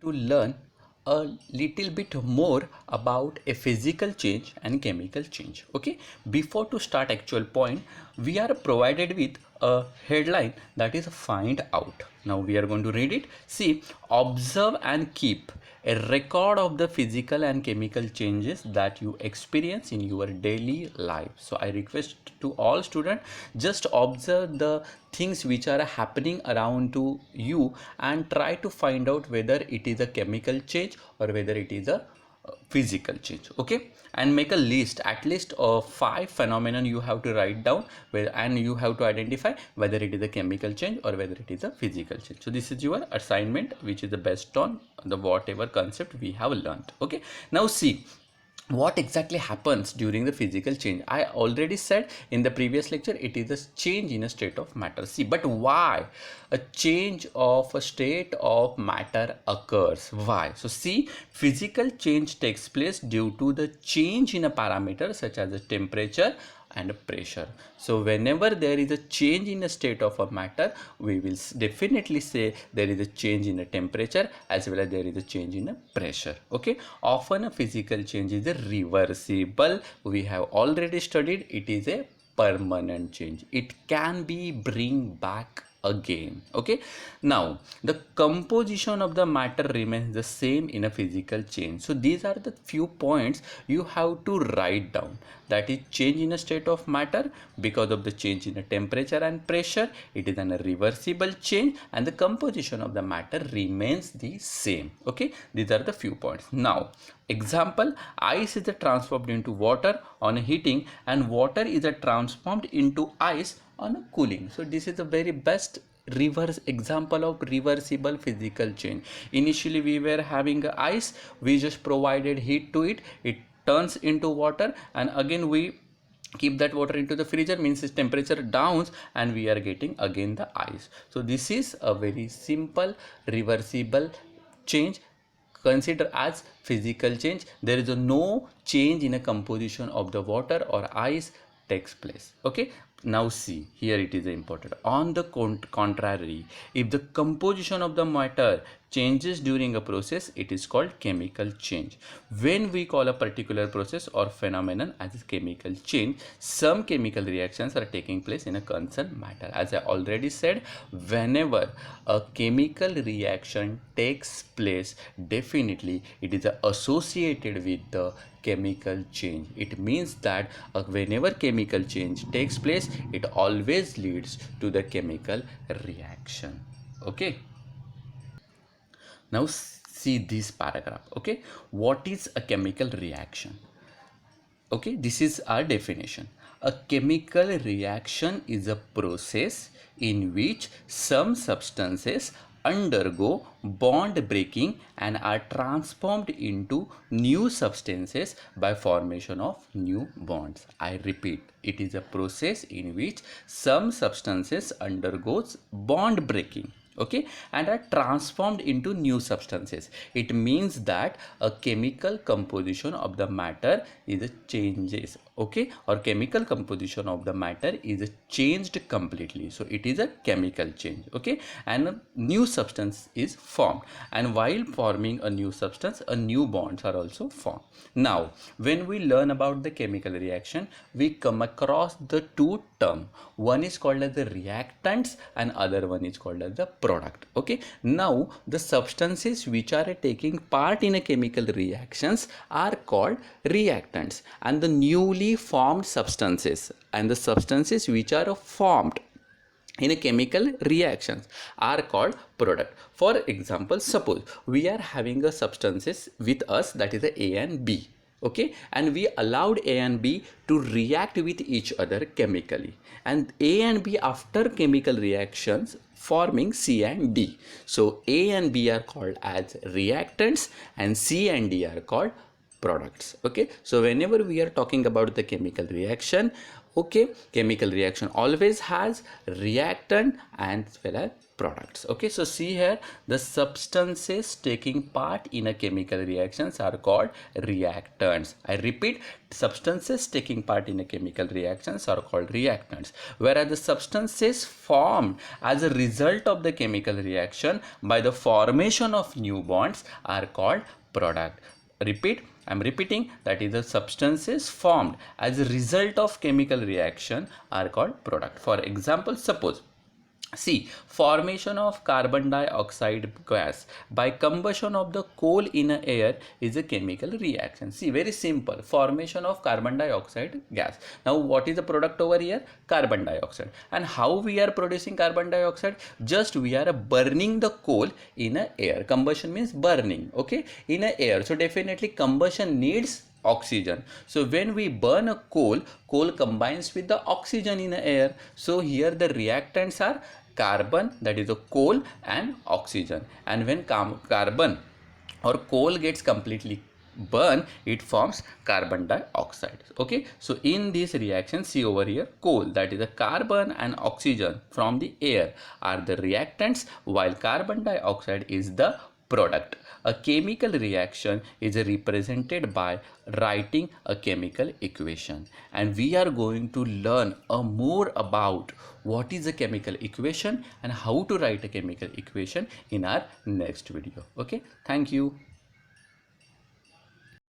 to learn a little bit more about a physical change and chemical change. Okay, before to start actual point, we are provided with a headline that is find out. Now we are going to read it. See, observe and keep a record of the physical and chemical changes that you experience in your daily life. So I request to all students, just observe the things which are happening around to you and try to find out whether it is a chemical change or whether it is a physical change. Okay, and make a list, at least of 5 phenomenon you have to write down and you have to identify whether it is a chemical change or whether it is a physical change. So this is your assignment, which is the best on the whatever concept we have learned. Okay, now see what exactly happens during the physical change. I already said in the previous lecture, it is a change in a state of matter. See, but why a change of a state of matter occurs? Why? So see, physical change takes place due to the change in a parameter such as the temperature and pressure. So whenever there is a change in a state of a matter, we will definitely say there is a change in a temperature as well as there is a change in a pressure. Okay, often a physical change is a reversible. We have already studied it is a permanent change. It can be bring back again. Okay, now the composition of the matter remains the same in a physical change. So these are the few points you have to write down, that is change in a state of matter because of the change in the temperature and pressure. It is an irreversible change and the composition of the matter remains the same. Okay, these are the few points. Now example, ice is transformed into water on heating and water is transformed into ice on a cooling. So this is the very best reverse example of reversible physical change. Initially we were having ice, we just provided heat to it, it turns into water, and again we keep that water into the freezer, means its temperature downs and we are getting again the ice. So this is a very simple reversible change. Consider as physical change. There is no change in a composition of the water or ice takes place. Okay, now see, here it is important. On the contrary, if the composition of the matter changes during a process, it is called chemical change. When we call a particular process or phenomenon as a chemical change, some chemical reactions are taking place in a concerned matter. As I already said, whenever a chemical reaction takes place, definitely it is associated with the chemical change. It means that whenever chemical change takes place, it always leads to the chemical reaction. Okay, now see this paragraph. Okay, what is a chemical reaction? Okay, this is our definition. A chemical reaction is a process in which some substances undergo bond breaking and are transformed into new substances by formation of new bonds. I repeat, it is a process in which some substances undergoes bond breaking, okay, and are transformed into new substances. It means that a chemical composition of the matter is changes, okay, or chemical composition of the matter is changed completely. So it is a chemical change, okay, and a new substance is formed, and while forming a new substance, a new bonds are also formed. Now when we learn about the chemical reaction, we come across the two terms. One is called as the reactants and other one is called as the product. Okay, now the substances which are taking part in a chemical reactions are called reactants, and the newly formed substances and the substances which are formed in a chemical reactions are called product. For example, suppose we are having a substances with us, that is a and B, okay, and we allowed A and B to react with each other chemically, and A and B after chemical reactions forming C and D. So A and B are called as reactants and C and D are called products. Okay, so whenever we are talking about the chemical reaction, okay, chemical reaction always has reactant and as well as products. Okay, so see here, the substances taking part in a chemical reactions are called reactants. I repeat, substances taking part in a chemical reactions are called reactants, whereas the substances formed as a result of the chemical reaction by the formation of new bonds are called product. Repeat, I'm repeating, that is the substances formed as a result of chemical reaction are called product. For example, suppose, see, formation of carbon dioxide gas by combustion of the coal in a air is a chemical reaction. See, very simple, formation of carbon dioxide gas. Now what is the product over here? Carbon dioxide. And how we are producing carbon dioxide? Just we are burning the coal in a air. Combustion means burning, okay, in a air. So definitely combustion needs oxygen. So when we burn a coal combines with the oxygen in the air. So here the reactants are carbon, that is a coal, and oxygen. And when carbon or coal gets completely burn, it forms carbon dioxide. Okay, so in this reaction, see over here, coal, that is the carbon and oxygen from the air are the reactants, while carbon dioxide is the product. A chemical reaction is represented by writing a chemical equation, and we are going to learn more about what is a chemical equation and how to write a chemical equation in our next video. Okay, thank you.